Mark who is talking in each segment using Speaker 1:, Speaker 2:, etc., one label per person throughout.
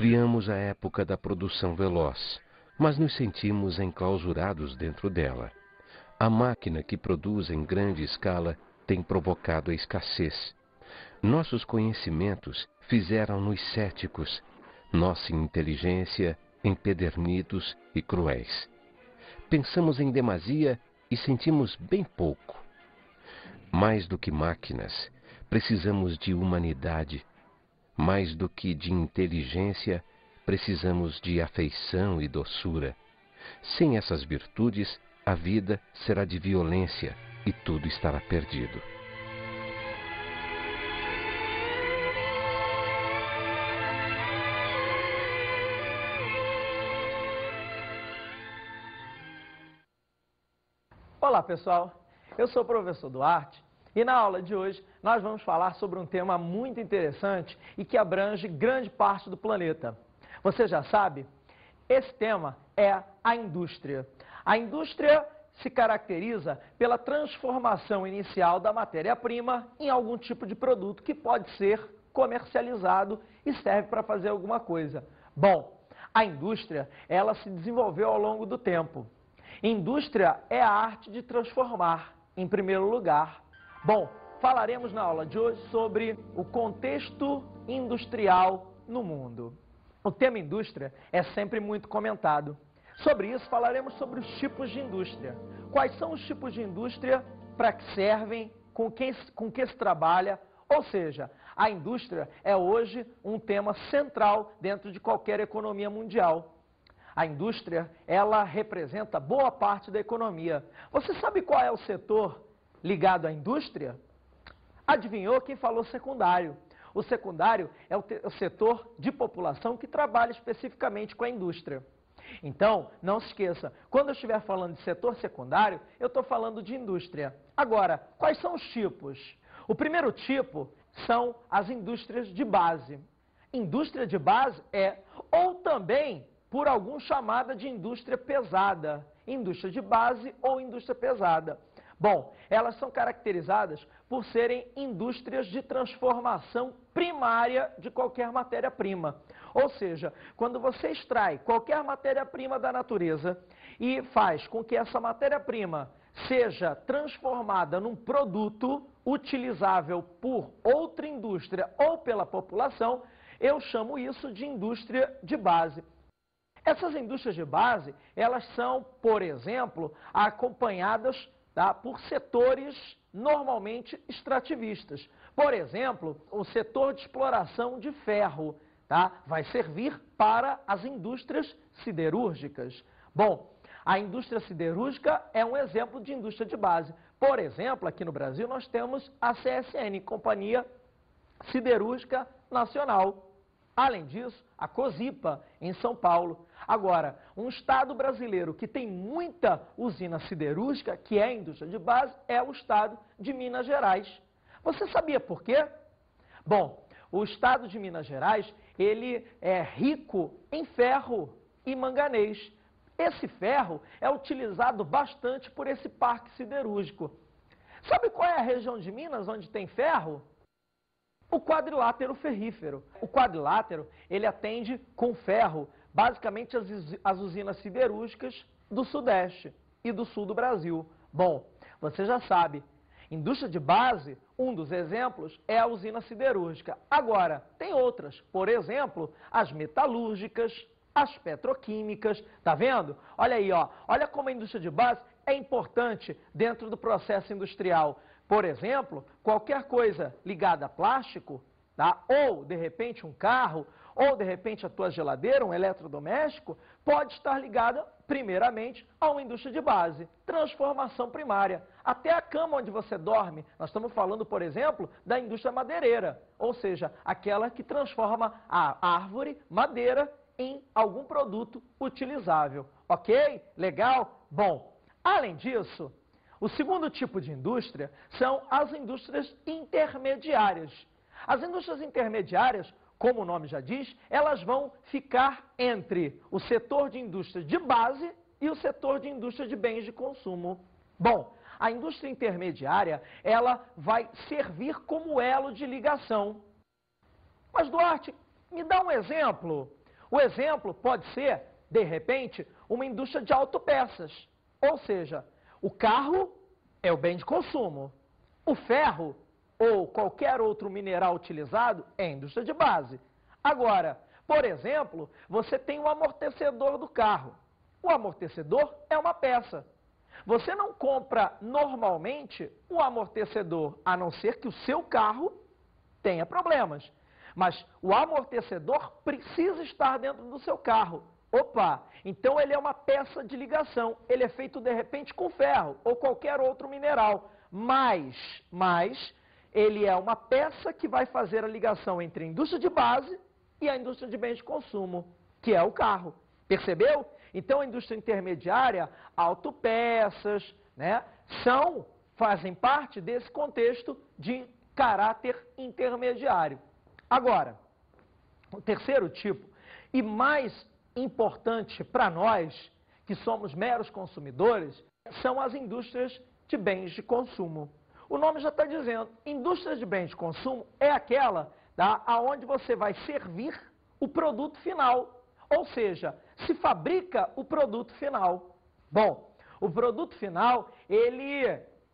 Speaker 1: Criamos a época da produção veloz, mas nos sentimos enclausurados dentro dela. A máquina que produz em grande escala tem provocado a escassez. Nossos conhecimentos fizeram-nos céticos, nossa inteligência empedernidos e cruéis. Pensamos em demasia e sentimos bem pouco. Mais do que máquinas, precisamos de humanidade. Mais do que de inteligência, precisamos de afeição e doçura. Sem essas virtudes, a vida será de violência e tudo estará perdido.
Speaker 2: Olá pessoal, eu sou o professor Duarte e na aula de hoje nós vamos falar sobre um tema muito interessante e que abrange grande parte do planeta. Você já sabe, esse tema é a indústria. A indústria se caracteriza pela transformação inicial da matéria-prima em algum tipo de produto que pode ser comercializado e serve para fazer alguma coisa. Bom, a indústria, ela se desenvolveu ao longo do tempo. Indústria é a arte de transformar, em primeiro lugar. Bom, falaremos na aula de hoje sobre o contexto industrial no mundo. O tema indústria é sempre muito comentado. Sobre isso, falaremos sobre os tipos de indústria. Quais são os tipos de indústria, para que servem, com que se trabalha, ou seja, a indústria é hoje um tema central dentro de qualquer economia mundial. A indústria, ela representa boa parte da economia. Você sabe qual é o setor ligado à indústria? Adivinhou quem falou secundário? O secundário é o setor de população que trabalha especificamente com a indústria. Então, não se esqueça, quando eu estiver falando de setor secundário, eu estou falando de indústria. Agora, quais são os tipos? O primeiro tipo são as indústrias de base. Indústria de base é, ou também, por alguns chamada de indústria pesada. Indústria de base ou indústria pesada. Bom, elas são caracterizadas por serem indústrias de transformação primária de qualquer matéria-prima. Ou seja, quando você extrai qualquer matéria-prima da natureza e faz com que essa matéria-prima seja transformada num produto utilizável por outra indústria ou pela população, eu chamo isso de indústria de base. Essas indústrias de base, elas são, por exemplo, acompanhadas por setores normalmente extrativistas. Por exemplo, o setor de exploração de ferro vai servir para as indústrias siderúrgicas. Bom, a indústria siderúrgica é um exemplo de indústria de base. Por exemplo, aqui no Brasil nós temos a CSN, Companhia Siderúrgica Nacional. Além disso, a Cosipa, em São Paulo. Agora, um estado brasileiro que tem muita usina siderúrgica, que é a indústria de base, é o estado de Minas Gerais. Você sabia por quê? Bom, o estado de Minas Gerais, ele é rico em ferro e manganês. Esse ferro é utilizado bastante por esse parque siderúrgico. Sabe qual é a região de Minas onde tem ferro? O quadrilátero ferrífero. O quadrilátero, ele atende com ferro, basicamente as usinas siderúrgicas do Sudeste e do Sul do Brasil. Bom, você já sabe, indústria de base, um dos exemplos é a usina siderúrgica. Agora, tem outras, por exemplo, as metalúrgicas, as petroquímicas, tá vendo? Olha aí, ó, olha como a indústria de base é importante dentro do processo industrial. Por exemplo, qualquer coisa ligada a plástico, ou de repente um carro, ou de repente a tua geladeira, um eletrodoméstico, pode estar ligada primeiramente a uma indústria de base, transformação primária. Até a cama onde você dorme, nós estamos falando, por exemplo, da indústria madeireira, ou seja, aquela que transforma a árvore, madeira, em algum produto utilizável. Ok? Legal? Bom, além disso, o segundo tipo de indústria são as indústrias intermediárias. As indústrias intermediárias, como o nome já diz, elas vão ficar entre o setor de indústria de base e o setor de indústria de bens de consumo. Bom, a indústria intermediária, ela vai servir como elo de ligação. Mas, Duarte, me dá um exemplo. O exemplo pode ser, de repente, uma indústria de autopeças. Ou seja, o carro é o bem de consumo. O ferro ou qualquer outro mineral utilizado é a indústria de base. Agora, por exemplo, você tem o amortecedor do carro. O amortecedor é uma peça. Você não compra normalmente um amortecedor, a não ser que o seu carro tenha problemas. Mas o amortecedor precisa estar dentro do seu carro. Opa, então ele é uma peça de ligação. Ele é feito, de repente, com ferro ou qualquer outro mineral. Mas ele é uma peça que vai fazer a ligação entre a indústria de base e a indústria de bens de consumo, que é o carro. Percebeu? Então a indústria intermediária, autopeças, né, fazem parte desse contexto de caráter intermediário. Agora, o terceiro tipo, e mais importante para nós, que somos meros consumidores, são as indústrias de bens de consumo. O nome já está dizendo, indústria de bens de consumo é aquela onde você vai servir o produto final, ou seja, se fabrica o produto final. Bom, o produto final, ele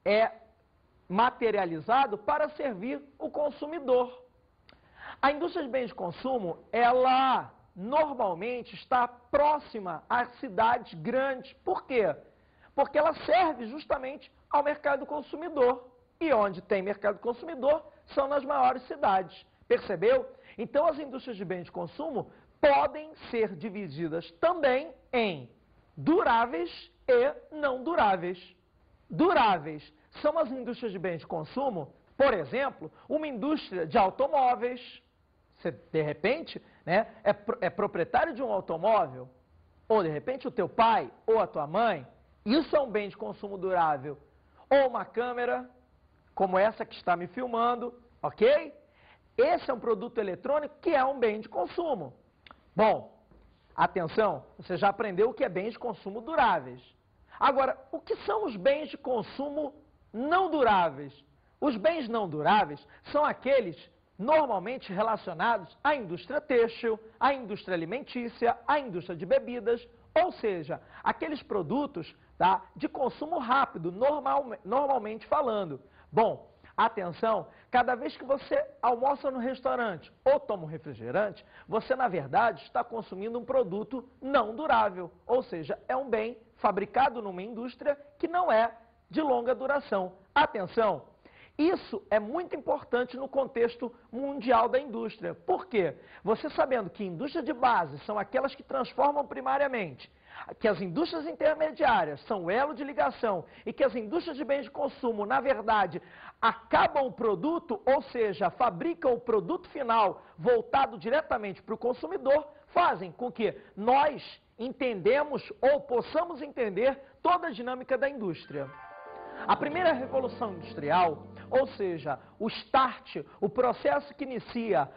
Speaker 2: é materializado para servir o consumidor. A indústria de bens de consumo, ela normalmente está próxima às cidades grandes. Por quê? Porque ela serve justamente ao mercado consumidor. E onde tem mercado consumidor são nas maiores cidades. Percebeu? Então as indústrias de bens de consumo podem ser divididas também em duráveis e não duráveis. Duráveis são as indústrias de bens de consumo, por exemplo, uma indústria de automóveis. Você, de repente, né, é proprietário de um automóvel, ou de repente o teu pai ou a tua mãe, isso é um bem de consumo durável. Ou uma câmera, como essa que está me filmando, ok? Esse é um produto eletrônico que é um bem de consumo. Bom, atenção, você já aprendeu o que é bens de consumo duráveis. Agora, o que são os bens de consumo não duráveis? Os bens não duráveis são aqueles normalmente relacionados à indústria têxtil, à indústria alimentícia, à indústria de bebidas, ou seja, aqueles produtos de consumo rápido, normalmente falando. Bom, atenção, cada vez que você almoça no restaurante ou toma um refrigerante, você, na verdade, está consumindo um produto não durável, ou seja, é um bem fabricado numa indústria que não é de longa duração. Atenção, isso é muito importante no contexto mundial da indústria. Por quê? Você sabendo que indústria de base são aquelas que transformam primariamente, que as indústrias intermediárias são o elo de ligação e que as indústrias de bens de consumo, na verdade, acabam o produto, ou seja, fabricam o produto final voltado diretamente para o consumidor, fazem com que nós entendemos ou possamos entender toda a dinâmica da indústria. A primeira revolução industrial, ou seja, o start, o processo que inicia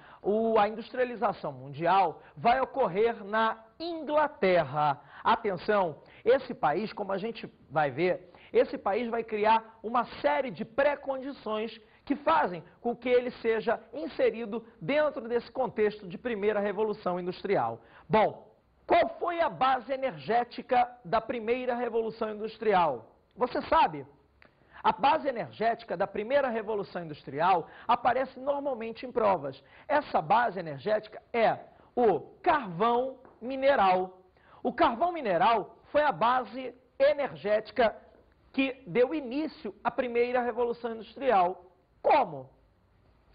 Speaker 2: a industrialização mundial, vai ocorrer na Inglaterra. Atenção, esse país, como a gente vai ver, esse país vai criar uma série de pré-condições que fazem com que ele seja inserido dentro desse contexto de primeira revolução industrial. Bom, qual foi a base energética da primeira revolução industrial? Você sabe? A base energética da primeira revolução industrial aparece normalmente em provas. Essa base energética é o carvão mineral. O carvão mineral foi a base energética que deu início à primeira revolução industrial. Como?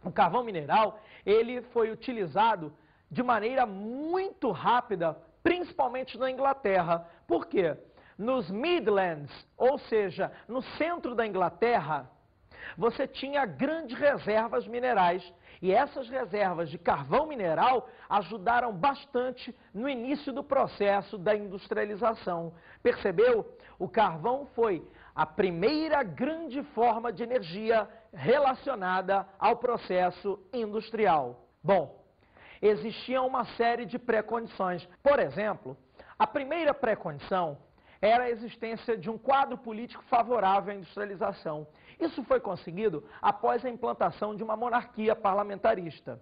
Speaker 2: O carvão mineral, ele foi utilizado de maneira muito rápida, principalmente na Inglaterra. Por quê? Nos Midlands, ou seja, no centro da Inglaterra, você tinha grandes reservas minerais. E essas reservas de carvão mineral ajudaram bastante no início do processo da industrialização. Percebeu? O carvão foi a primeira grande forma de energia relacionada ao processo industrial. Bom, existia uma série de pré-condições. Por exemplo, a primeira pré-condição era a existência de um quadro político favorável à industrialização. Isso foi conseguido após a implantação de uma monarquia parlamentarista.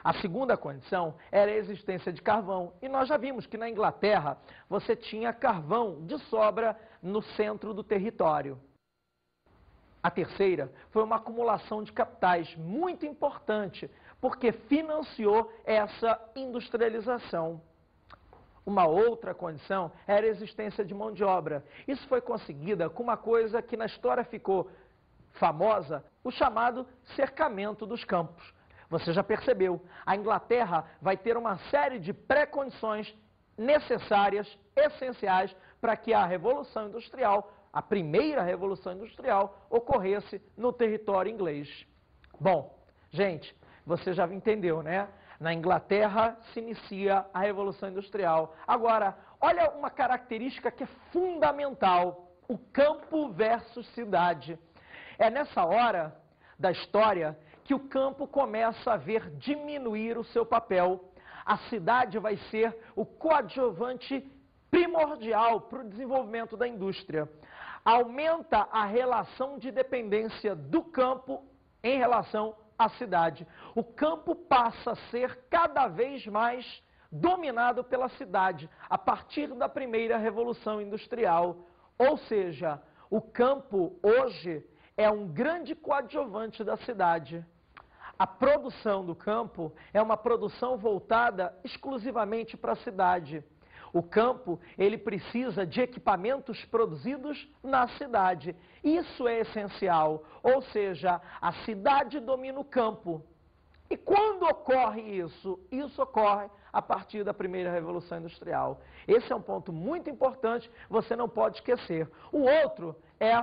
Speaker 2: A segunda condição era a existência de carvão. E nós já vimos que na Inglaterra você tinha carvão de sobra no centro do território. A terceira foi uma acumulação de capitais muito importante, porque financiou essa industrialização. Uma outra condição era a existência de mão de obra. Isso foi conseguida com uma coisa que na história ficou famosa, o chamado cercamento dos campos. Você já percebeu, a Inglaterra vai ter uma série de pré-condições necessárias, essenciais, para que a Revolução Industrial, a primeira Revolução Industrial, ocorresse no território inglês. Bom, gente, você já entendeu, né? Na Inglaterra se inicia a Revolução Industrial. Agora, olha uma característica que é fundamental, o campo versus cidade. É nessa hora da história que o campo começa a ver diminuir o seu papel. A cidade vai ser o coadjuvante primordial para o desenvolvimento da indústria. Aumenta a relação de dependência do campo em relação à cidade. O campo passa a ser cada vez mais dominado pela cidade, a partir da primeira Revolução Industrial. Ou seja, o campo hoje é um grande coadjuvante da cidade. A produção do campo é uma produção voltada exclusivamente para a cidade. O campo, ele precisa de equipamentos produzidos na cidade. Isso é essencial, ou seja, a cidade domina o campo. E quando ocorre isso? Isso ocorre a partir da primeira Revolução Industrial. Esse é um ponto muito importante, você não pode esquecer. O outro é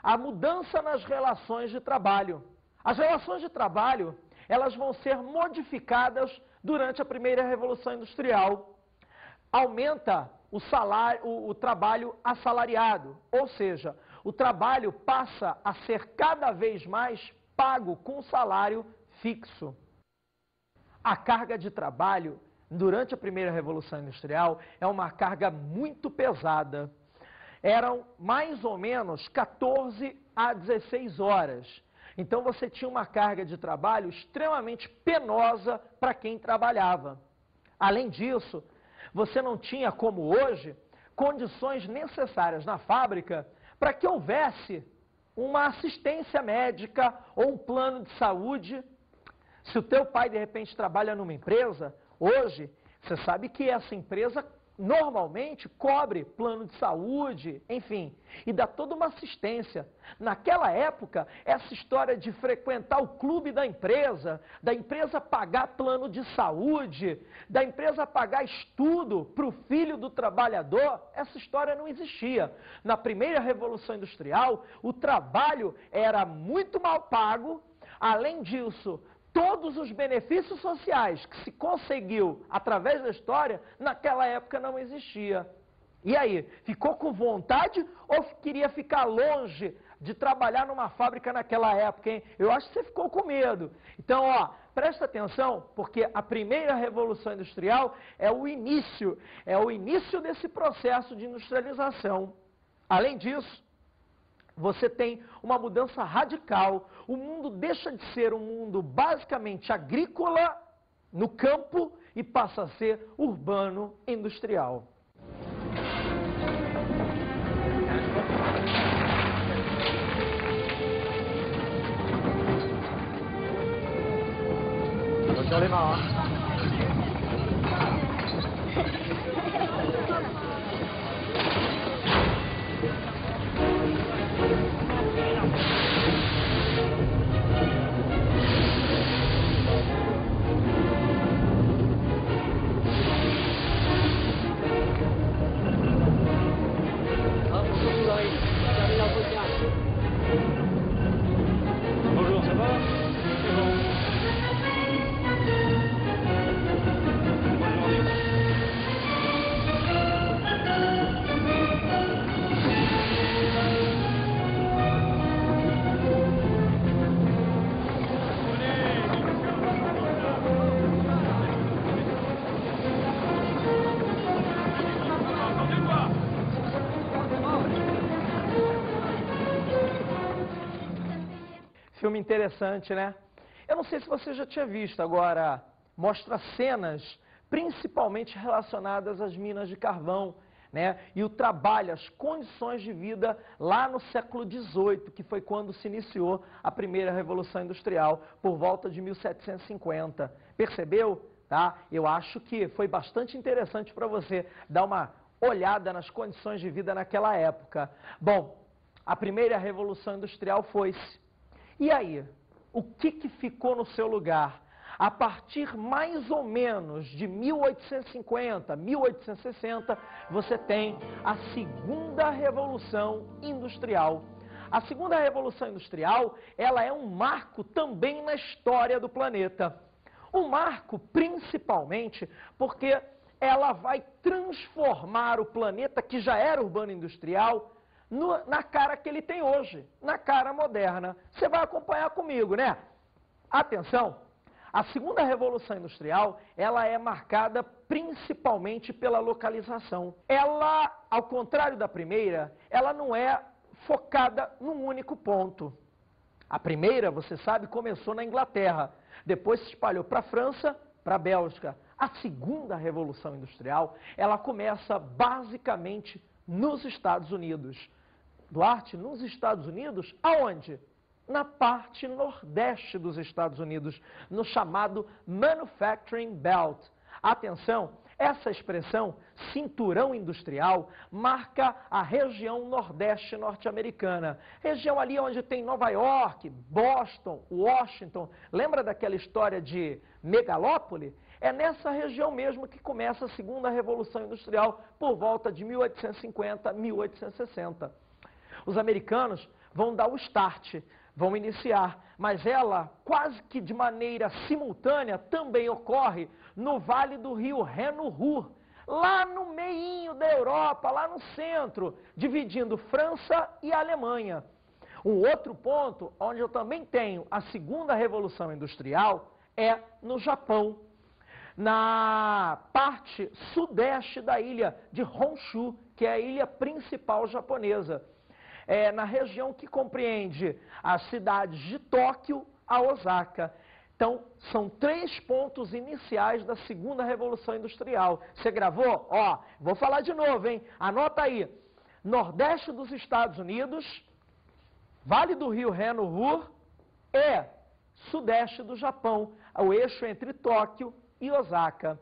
Speaker 2: a mudança nas relações de trabalho. As relações de trabalho, elas vão ser modificadas durante a primeira Revolução Industrial. Aumenta o salário, o trabalho assalariado, ou seja, o trabalho passa a ser cada vez mais pago com salário fixo. A carga de trabalho durante a primeira Revolução Industrial é uma carga muito pesada. Eram mais ou menos 14 a 16 horas. Então você tinha uma carga de trabalho extremamente penosa para quem trabalhava. Além disso, você não tinha, como hoje, condições necessárias na fábrica para que houvesse uma assistência médica ou um plano de saúde. Se o teu pai, de repente, trabalha numa empresa, hoje, você sabe que essa empresa normalmente cobre plano de saúde, enfim, e dá toda uma assistência. Naquela época, essa história de frequentar o clube da empresa pagar plano de saúde, da empresa pagar estudo para o filho do trabalhador, essa história não existia. Na primeira Revolução Industrial, o trabalho era muito mal pago, além disso, todos os benefícios sociais que se conseguiu através da história, naquela época não existia. E aí, ficou com vontade ou queria ficar longe de trabalhar numa fábrica naquela época, hein? Eu acho que você ficou com medo. Então, ó, presta atenção, porque a primeira Revolução Industrial é o início desse processo de industrialização. Além disso, você tem uma mudança radical. O mundo deixa de ser um mundo basicamente agrícola, no campo, e passa a ser urbano, industrial.
Speaker 3: Bonjour, ça va? C'est bon. Bonne journée.
Speaker 2: Filme interessante, né? Eu não sei se você já tinha visto, agora, mostra cenas principalmente relacionadas às minas de carvão, né? E o trabalho, as condições de vida lá no século XVIII, que foi quando se iniciou a primeira Revolução Industrial, por volta de 1750. Percebeu? Tá? Eu acho que foi bastante interessante para você dar uma olhada nas condições de vida naquela época. Bom, a primeira Revolução Industrial foi-se. E aí? O que ficou no seu lugar? A partir mais ou menos de 1850, 1860, você tem a segunda Revolução Industrial. A segunda Revolução Industrial, ela é um marco também na história do planeta. Um marco principalmente porque ela vai transformar o planeta, que já era urbano-industrial, na cara que ele tem hoje, na cara moderna. Você vai acompanhar comigo, né? Atenção! A segunda Revolução Industrial, ela é marcada principalmente pela localização. Ela, ao contrário da primeira, ela não é focada num único ponto. A primeira, você sabe, começou na Inglaterra, depois se espalhou para a França, para a Bélgica. A segunda Revolução Industrial, ela começa basicamente nos Estados Unidos. Duarte, nos Estados Unidos, aonde? Na parte nordeste dos Estados Unidos, no chamado Manufacturing Belt. Atenção, essa expressão, cinturão industrial, marca a região nordeste norte-americana. Região ali onde tem Nova York, Boston, Washington. Lembra daquela história de megalópole? É nessa região mesmo que começa a segunda Revolução Industrial, por volta de 1850, 1860. Os americanos vão dar o start, vão iniciar, mas ela, quase que de maneira simultânea, também ocorre no Vale do Rio Reno-Ruhr, lá no meinho da Europa, lá no centro, dividindo França e Alemanha. Um outro ponto, onde eu também tenho a segunda Revolução Industrial, é no Japão, na parte sudeste da ilha de Honshu, que é a ilha principal japonesa. Na região que compreende as cidades de Tóquio a Osaka. Então, são 3 pontos iniciais da segunda Revolução Industrial. Você gravou? Ó, vou falar de novo, hein? Anota aí. Nordeste dos Estados Unidos, Vale do Rio Reno-Ruhr e sudeste do Japão, o eixo entre Tóquio e Osaka.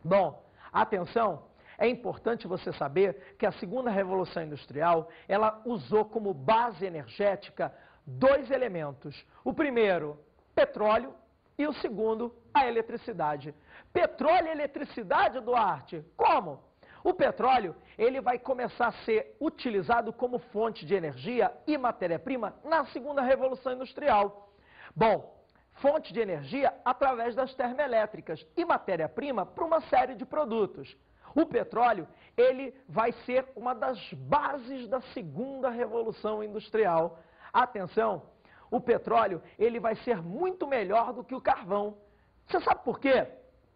Speaker 2: Bom, atenção. É importante você saber que a segunda Revolução Industrial, ela usou como base energética 2 elementos. O primeiro, petróleo, e o segundo, a eletricidade. Petróleo e eletricidade, Duarte? Como? O petróleo, ele vai começar a ser utilizado como fonte de energia e matéria-prima na segunda Revolução Industrial. Bom, fonte de energia através das termoelétricas e matéria-prima para uma série de produtos. O petróleo, ele vai ser uma das bases da segunda Revolução Industrial. Atenção, o petróleo, ele vai ser muito melhor do que o carvão. Você sabe por quê?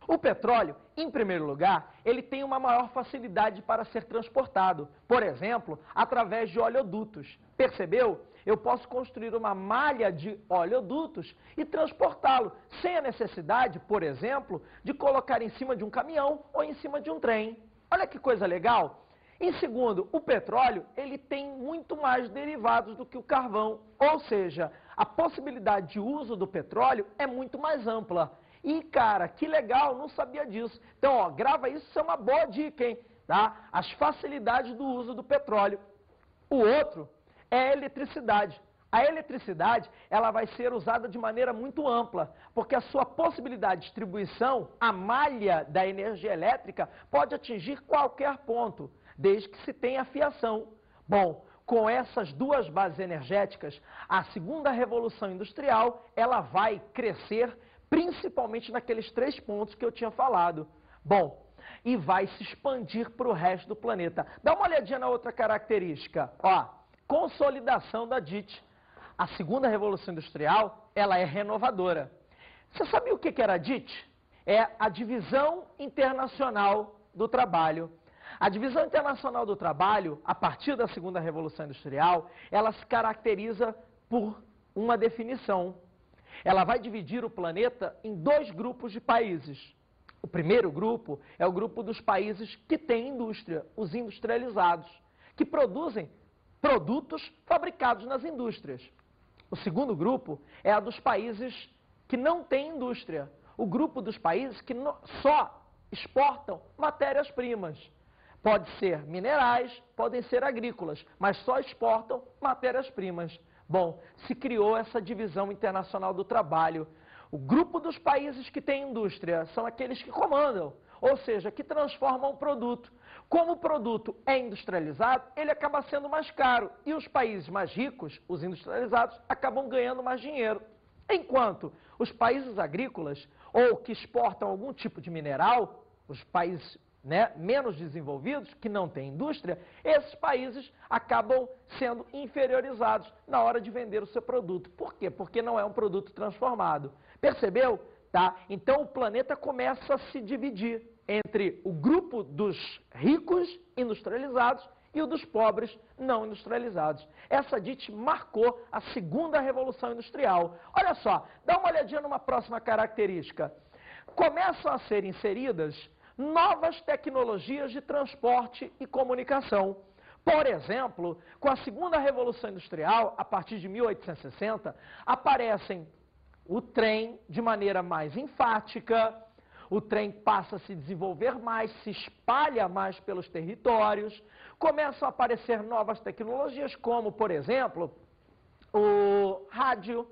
Speaker 2: O petróleo, em primeiro lugar, ele tem uma maior facilidade para ser transportado. Por exemplo, através de oleodutos. Percebeu? Eu posso construir uma malha de oleodutos e transportá-lo, sem a necessidade, por exemplo, de colocar em cima de um caminhão ou em cima de um trem. Olha que coisa legal! Em segundo, o petróleo, ele tem muito mais derivados do que o carvão, ou seja, a possibilidade de uso do petróleo é muito mais ampla. E, cara, que legal, não sabia disso. Então, ó, grava isso, isso é uma boa dica, hein? Tá? As facilidades do uso do petróleo. O outro é a eletricidade. A eletricidade, ela vai ser usada de maneira muito ampla, porque a sua possibilidade de distribuição, a malha da energia elétrica, pode atingir qualquer ponto, desde que se tenha fiação. Bom, com essas 2 bases energéticas, a segunda Revolução Industrial, ela vai crescer principalmente naqueles 3 pontos que eu tinha falado. Bom, e vai se expandir para o resto do planeta. Dá uma olhadinha na outra característica. Ó, consolidação da DIT. A segunda Revolução Industrial, ela é renovadora. Você sabia o que era a DIT? É a Divisão Internacional do Trabalho. A Divisão Internacional do Trabalho, a partir da segunda Revolução Industrial, ela se caracteriza por uma definição. ela vai dividir o planeta em dois grupos de países. O primeiro grupo é o grupo dos países que têm indústria, os industrializados, que produzem produtos fabricados nas indústrias. O segundo grupo é a dos países que não têm indústria, o grupo dos países que só exportam matérias-primas. Pode ser minerais, podem ser agrícolas, mas só exportam matérias-primas. Bom, se criou essa divisão internacional do trabalho. O grupo dos países que têm indústria são aqueles que comandam, ou seja, que transformam o produto. Como o produto é industrializado, ele acaba sendo mais caro e os países mais ricos, os industrializados, acabam ganhando mais dinheiro. Enquanto os países agrícolas ou que exportam algum tipo de mineral, os países menos desenvolvidos, que não têm indústria, esses países acabam sendo inferiorizados na hora de vender o seu produto. Por quê? Porque não é um produto transformado. Percebeu? Tá? Então o planeta começa a se dividir entre o grupo dos ricos industrializados e o dos pobres não industrializados. Essa DIT marcou a segunda revolução industrial. Olha só, dá uma olhadinha numa próxima característica. Começam a ser inseridas novas tecnologias de transporte e comunicação. Por exemplo, com a segunda revolução industrial, a partir de 1860, aparecem o trem de maneira mais enfática, o trem passa a se desenvolver mais, se espalha mais pelos territórios, começam a aparecer novas tecnologias, como, por exemplo, o rádio,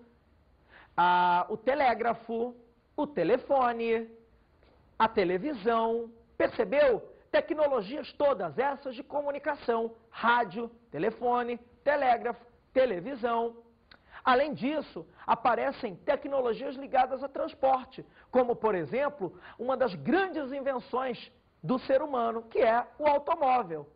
Speaker 2: o telégrafo, o telefone, a televisão. Percebeu? Tecnologias todas essas de comunicação, rádio, telefone, telégrafo, televisão. Além disso, aparecem tecnologias ligadas a transporte, como, por exemplo, uma das grandes invenções do ser humano, que é o automóvel.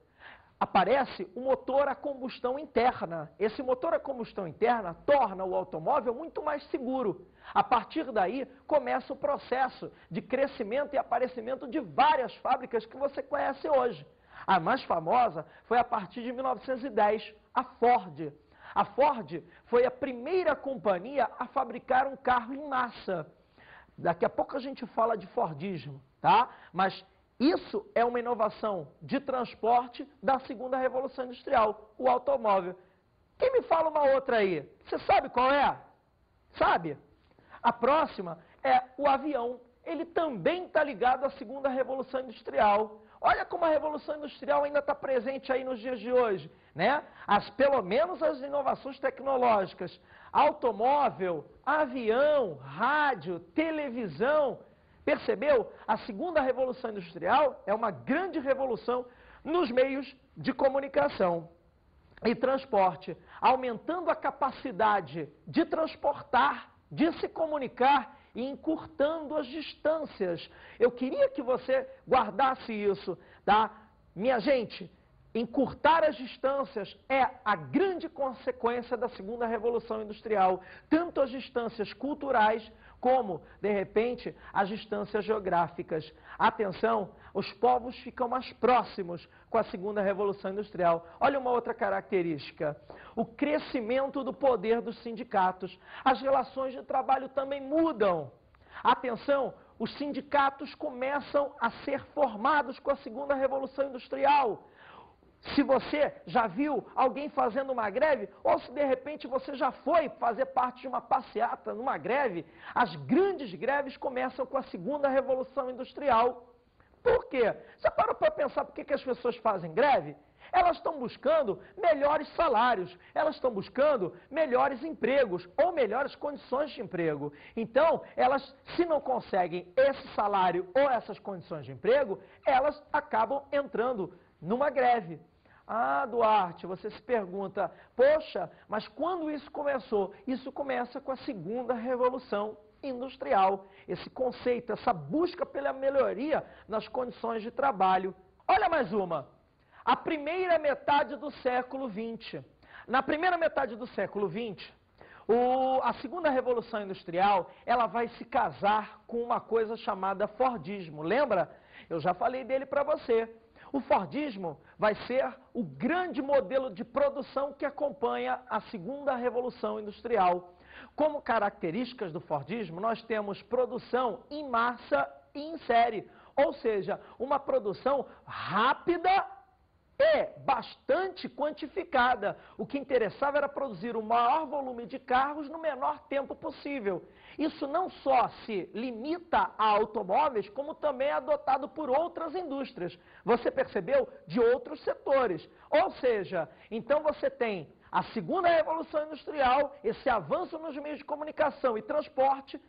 Speaker 2: Aparece o motor a combustão interna. Esse motor a combustão interna torna o automóvel muito mais seguro. A partir daí, começa o processo de crescimento e aparecimento de várias fábricas que você conhece hoje. A mais famosa foi a partir de 1910, a Ford. A Ford foi a primeira companhia a fabricar um carro em massa. Daqui a pouco a gente fala de Fordismo, tá? Mas isso é uma inovação de transporte da segunda revolução industrial, o automóvel. Quem me fala uma outra aí? Você sabe qual é? Sabe? A próxima é o avião. Ele também está ligado à segunda revolução industrial. Olha como a revolução industrial ainda está presente aí nos dias de hoje, né? Pelo menos as inovações tecnológicas, automóvel, avião, rádio, televisão. Percebeu? A segunda revolução industrial é uma grande revolução nos meios de comunicação e transporte, aumentando a capacidade de transportar, de se comunicar e encurtando as distâncias. Eu queria que você guardasse isso, tá? Minha gente, encurtar as distâncias é a grande consequência da segunda revolução industrial, tanto as distâncias culturais como, de repente, as distâncias geográficas. Atenção, os povos ficam mais próximos com a segunda revolução industrial. Olha uma outra característica, o crescimento do poder dos sindicatos. As relações de trabalho também mudam. Atenção, os sindicatos começam a ser formados com a segunda revolução industrial. Se você já viu alguém fazendo uma greve, ou se de repente você já foi fazer parte de uma passeata numa greve, as grandes greves começam com a segunda revolução industrial. Por quê? Você parou para pensar por que as pessoas fazem greve? Elas estão buscando melhores salários, elas estão buscando melhores empregos ou melhores condições de emprego. Então, elas, se não conseguem esse salário ou essas condições de emprego, elas acabam entrando numa greve. Ah, Duarte, você se pergunta, poxa, mas quando isso começou? Isso começa com a segunda revolução industrial. Esse conceito, essa busca pela melhoria nas condições de trabalho. Olha mais uma. A primeira metade do século XX. Na primeira metade do século XX, a segunda revolução industrial, ela vai se casar com uma coisa chamada Fordismo. Lembra? Eu já falei dele para você. O Fordismo vai ser o grande modelo de produção que acompanha a segunda revolução industrial. Como características do Fordismo, nós temos produção em massa e em série, ou seja, uma produção rápida e bastante quantificada. O que interessava era produzir o maior volume de carros no menor tempo possível. Isso não só se limita a automóveis, como também é adotado por outras indústrias. Você percebeu? De outros setores. Ou seja, então você tem a segunda revolução industrial, esse avanço nos meios de comunicação e transporte,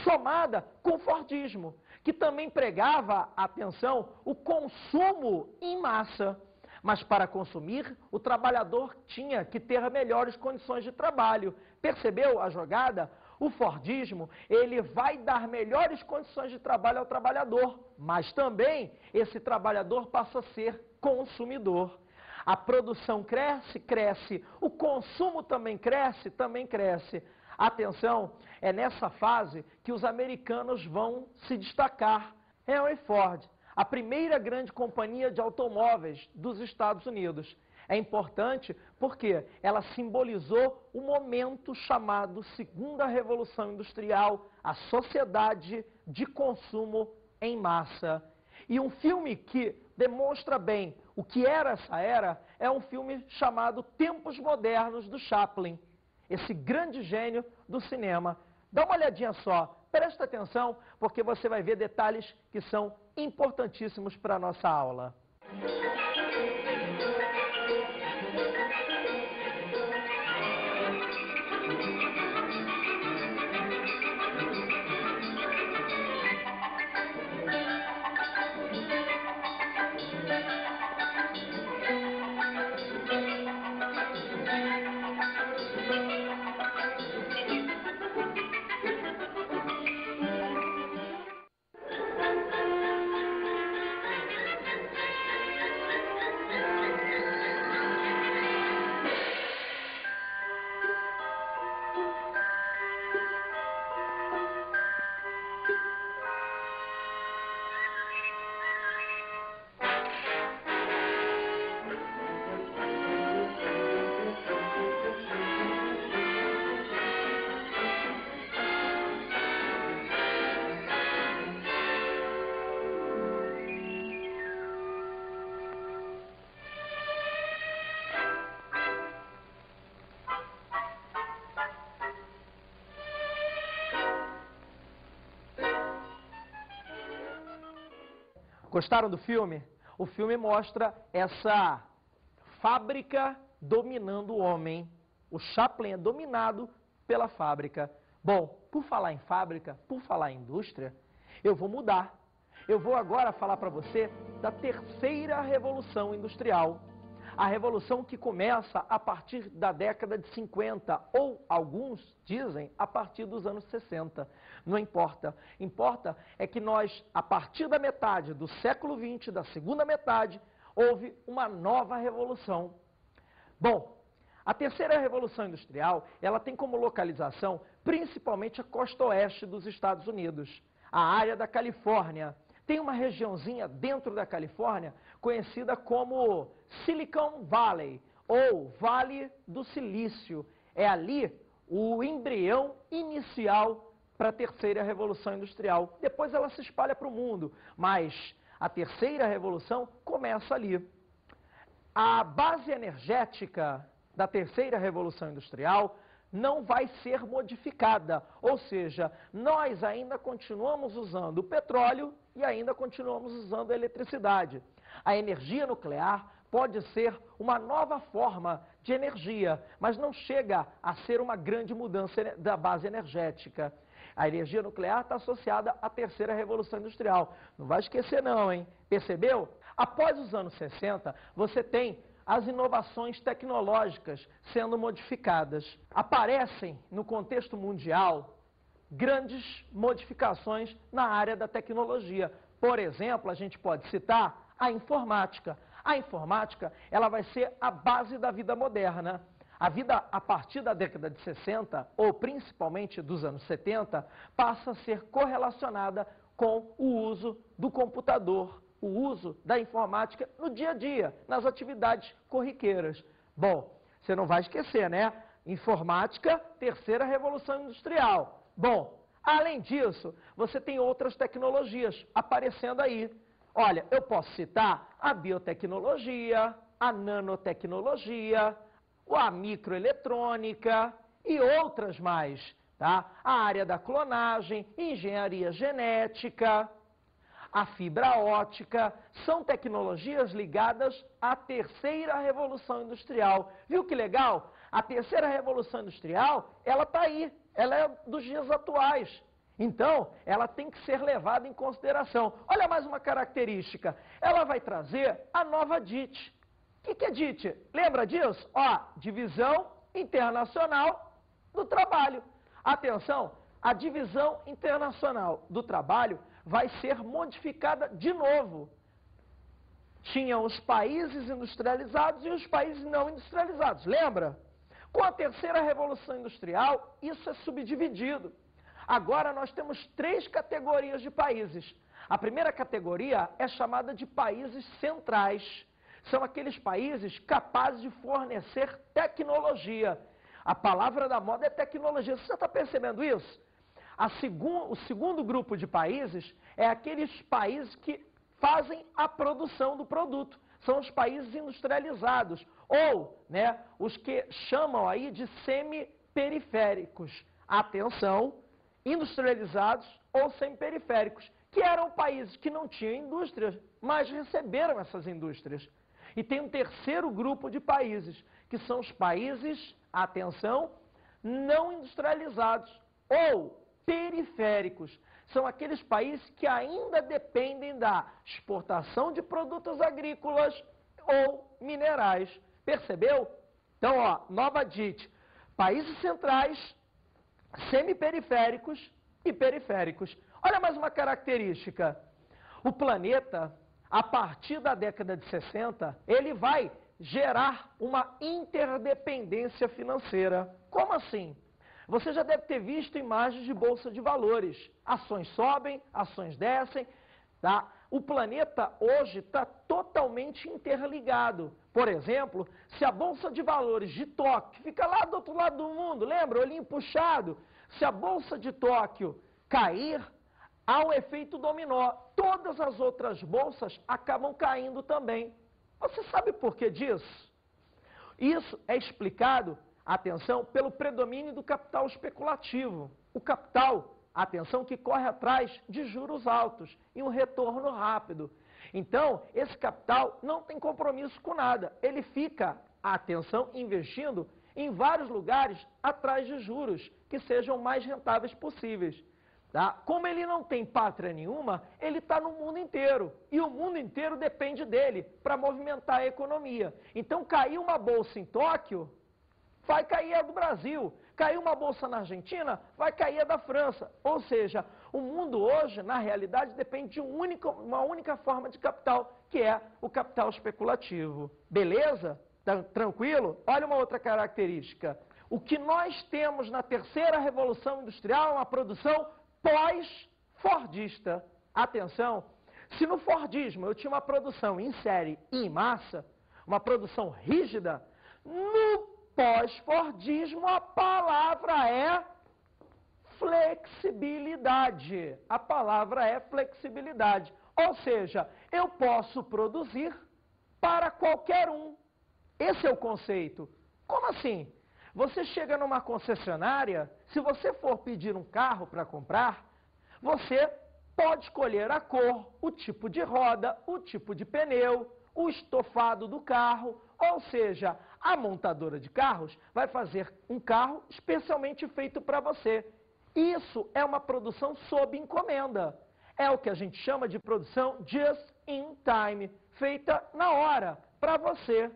Speaker 2: somada com o Fordismo, que também pregava, atenção, o consumo em massa. Mas para consumir, o trabalhador tinha que ter melhores condições de trabalho. Percebeu a jogada? O Fordismo, ele vai dar melhores condições de trabalho ao trabalhador, mas também esse trabalhador passa a ser consumidor. A produção cresce, cresce. O consumo também cresce, também cresce. Atenção, é nessa fase que os americanos vão se destacar. Henry Ford, a primeira grande companhia de automóveis dos Estados Unidos. É importante porque ela simbolizou o momento chamado Segunda Revolução Industrial, a sociedade de consumo em massa. E um filme que demonstra bem o que era essa era é um filme chamado Tempos Modernos, do Chaplin, esse grande gênio do cinema. Dá uma olhadinha só, presta atenção, porque você vai ver detalhes que são importantíssimos para a nossa aula. Gostaram do filme? O filme mostra essa fábrica dominando o homem. O Chaplin é dominado pela fábrica. Bom, por falar em fábrica, por falar em indústria, eu vou mudar. Eu vou agora falar para você da terceira revolução industrial. A revolução que começa a partir da década de 50, ou alguns dizem a partir dos anos 60. Não importa. Importa é que nós, a partir da metade do século XX, da segunda metade, houve uma nova revolução. Bom, a terceira revolução industrial, ela tem como localização principalmente a costa oeste dos Estados Unidos, a área da Califórnia. Tem uma regiãozinha dentro da Califórnia conhecida como Silicon Valley, ou Vale do Silício. É ali o embrião inicial para a terceira revolução industrial. Depois ela se espalha para o mundo, mas a terceira revolução começa ali. A base energética da terceira revolução industrial não vai ser modificada, ou seja, nós ainda continuamos usando o petróleo e ainda continuamos usando a eletricidade. A energia nuclear pode ser uma nova forma de energia, mas não chega a ser uma grande mudança da base energética. A energia nuclear está associada à terceira revolução industrial. Não vai esquecer não, hein? Percebeu? Após os anos 60, você tem as inovações tecnológicas sendo modificadas. Aparecem, no contexto mundial, grandes modificações na área da tecnologia. Por exemplo, a gente pode citar a informática. A informática, ela vai ser a base da vida moderna. A vida, a partir da década de 60, ou principalmente dos anos 70, passa a ser correlacionada com o uso do computador, o uso da informática no dia a dia, nas atividades corriqueiras. Bom, você não vai esquecer, né? Informática, terceira revolução industrial. Bom, além disso, você tem outras tecnologias aparecendo aí. Olha, eu posso citar a biotecnologia, a nanotecnologia, a microeletrônica e outras mais, tá? A área da clonagem, engenharia genética, a fibra ótica, são tecnologias ligadas à terceira revolução industrial. Viu que legal? A terceira revolução industrial, ela está aí, ela é dos dias atuais. Então, ela tem que ser levada em consideração. Olha mais uma característica, ela vai trazer a nova DIT. O que é DIT? Lembra disso? Ó, Divisão Internacional do Trabalho. Atenção, a Divisão Internacional do Trabalho vai ser modificada de novo. Tinham os países industrializados e os países não industrializados, lembra? Com a terceira revolução industrial, isso é subdividido. Agora nós temos 3 categorias de países. A primeira categoria é chamada de países centrais. São aqueles países capazes de fornecer tecnologia. A palavra da moda é tecnologia. Você está percebendo isso? O segundo grupo de países é aqueles países que fazem a produção do produto. São os países industrializados, ou, né, os que chamam aí de semi-periféricos. Atenção, industrializados ou semi-periféricos, que eram países que não tinham indústrias, mas receberam essas indústrias. E tem um terceiro grupo de países, que são os países, atenção, não industrializados ou periféricos. São aqueles países que ainda dependem da exportação de produtos agrícolas ou minerais. Percebeu? Então, ó, nova DIT. Países centrais, semiperiféricos e periféricos. Olha mais uma característica. O planeta, a partir da década de 60, ele vai gerar uma interdependência financeira. Como assim? Você já deve ter visto imagens de bolsa de valores. Ações sobem, ações descem, tá? O planeta hoje está totalmente interligado. Por exemplo, se a bolsa de valores de Tóquio fica lá do outro lado do mundo, lembra? Olhinho puxado. Se a bolsa de Tóquio cair, há um efeito dominó. Todas as outras bolsas acabam caindo também. Você sabe por que disso? Isso é explicado, atenção, pelo predomínio do capital especulativo. O capital, atenção, que corre atrás de juros altos e um retorno rápido. Então, esse capital não tem compromisso com nada. Ele fica, atenção, investindo em vários lugares atrás de juros que sejam mais rentáveis possíveis. Tá? Como ele não tem pátria nenhuma, ele está no mundo inteiro. E o mundo inteiro depende dele para movimentar a economia. Então, caiu uma bolsa em Tóquio, vai cair a do Brasil. Caiu uma bolsa na Argentina, vai cair a da França. Ou seja, o mundo hoje, na realidade, depende de uma única forma de capital, que é o capital especulativo. Beleza? Tranquilo? Olha uma outra característica. O que nós temos na terceira revolução industrial é uma produção pós-fordista. Atenção, se no Fordismo eu tinha uma produção em série e em massa, uma produção rígida, no pós-fordismo a palavra é flexibilidade. A palavra é flexibilidade. Ou seja, eu posso produzir para qualquer um. Esse é o conceito. Como assim? Você chega numa concessionária, se você for pedir um carro para comprar, você pode escolher a cor, o tipo de roda, o tipo de pneu, o estofado do carro, ou seja, a montadora de carros vai fazer um carro especialmente feito para você. Isso é uma produção sob encomenda. É o que a gente chama de produção just in time, feita na hora, para você.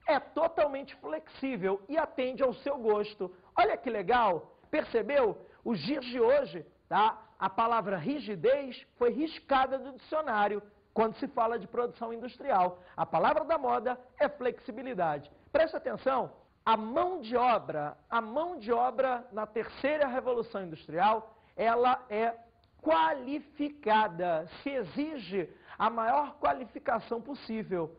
Speaker 2: É totalmente flexível e atende ao seu gosto. Olha que legal, percebeu? Os dias de hoje, tá? A palavra rigidez foi riscada do dicionário quando se fala de produção industrial. A palavra da moda é flexibilidade. Preste atenção, a mão de obra na terceira revolução industrial, ela é qualificada. Se exige a maior qualificação possível.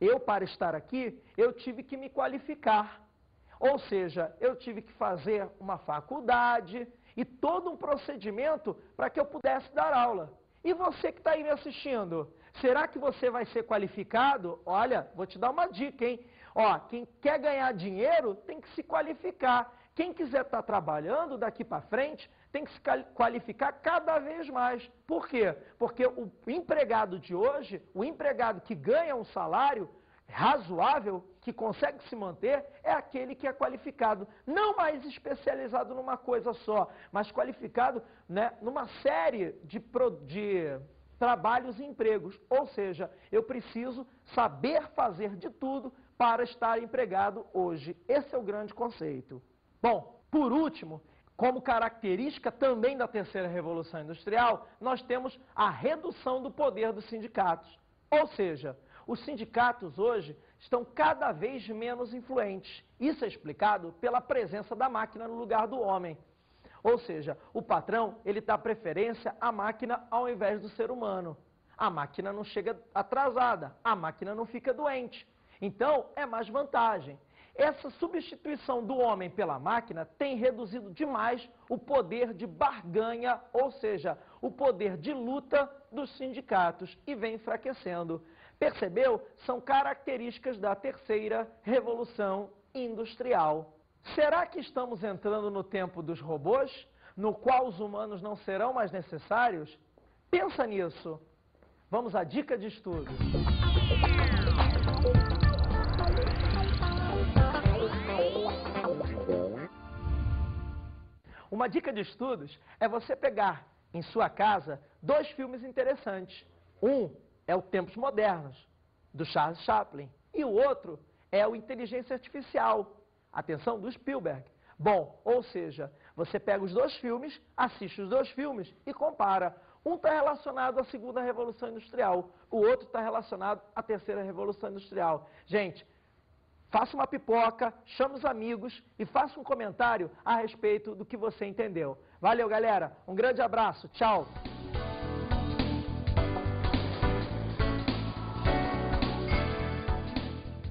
Speaker 2: Eu, para estar aqui, eu tive que me qualificar. Ou seja, eu tive que fazer uma faculdade e todo um procedimento para que eu pudesse dar aula. E você que está aí me assistindo, será que você vai ser qualificado? Olha, vou te dar uma dica, hein? Ó, quem quer ganhar dinheiro tem que se qualificar. Quem quiser estar trabalhando daqui para frente tem que se qualificar cada vez mais. Por quê? Porque o empregado de hoje, o empregado que ganha um salário razoável, que consegue se manter, é aquele que é qualificado. Não mais especializado numa coisa só, mas qualificado, né, numa série de trabalhos e empregos. Ou seja, eu preciso saber fazer de tudo para estar empregado hoje. Esse é o grande conceito. Bom, por último, como característica também da terceira revolução industrial, nós temos a redução do poder dos sindicatos. Ou seja, os sindicatos hoje estão cada vez menos influentes. Isso é explicado pela presença da máquina no lugar do homem. Ou seja, o patrão, ele dá preferência à máquina ao invés do ser humano. A máquina não chega atrasada, a máquina não fica doente. Então, é mais vantagem. Essa substituição do homem pela máquina tem reduzido demais o poder de barganha, ou seja, o poder de luta dos sindicatos e vem enfraquecendo. Percebeu? São características da terceira revolução industrial. Será que estamos entrando no tempo dos robôs, no qual os humanos não serão mais necessários? Pensa nisso. Vamos à dica de estudo. Uma dica de estudos é você pegar em sua casa 2 filmes interessantes. Um é o Tempos Modernos, do Charles Chaplin, e o outro é o Inteligência Artificial, atenção, do Spielberg. Bom, ou seja, você pega os 2 filmes, assiste os 2 filmes e compara. Um está relacionado à segunda revolução industrial, o outro está relacionado à terceira revolução industrial. Gente, faça uma pipoca, chame os amigos e faça um comentário a respeito do que você entendeu. Valeu, galera. Um grande abraço. Tchau.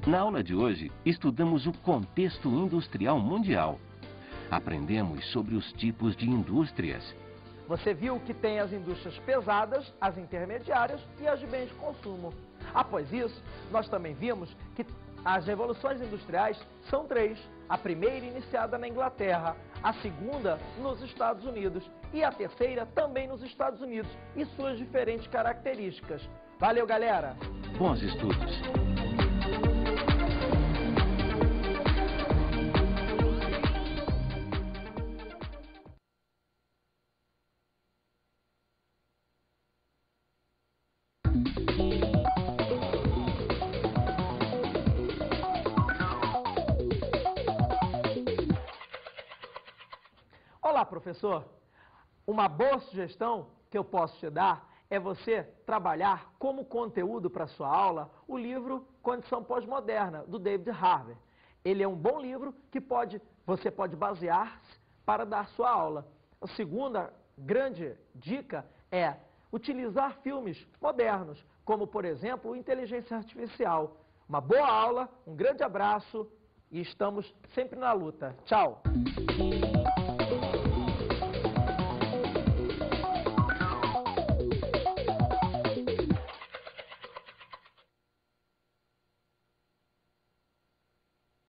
Speaker 1: Na aula de hoje, estudamos o contexto industrial mundial. Aprendemos sobre os tipos de indústrias.
Speaker 2: Você viu que tem as indústrias pesadas, as intermediárias e as de bens de consumo. Após isso, nós também vimos que as revoluções industriais são 3. A primeira iniciada na Inglaterra, a segunda nos Estados Unidos e a terceira também nos Estados Unidos e suas diferentes características. Valeu, galera!
Speaker 1: Bons estudos!
Speaker 2: Olá, professor. Uma boa sugestão que eu posso te dar é você trabalhar como conteúdo para sua aula o livro Condição Pós-Moderna, do David Harvey. Ele é um bom livro que você pode basear-se para dar sua aula. A segunda grande dica é utilizar filmes modernos, como, por exemplo, o Inteligência Artificial. Uma boa aula, um grande abraço e estamos sempre na luta. Tchau!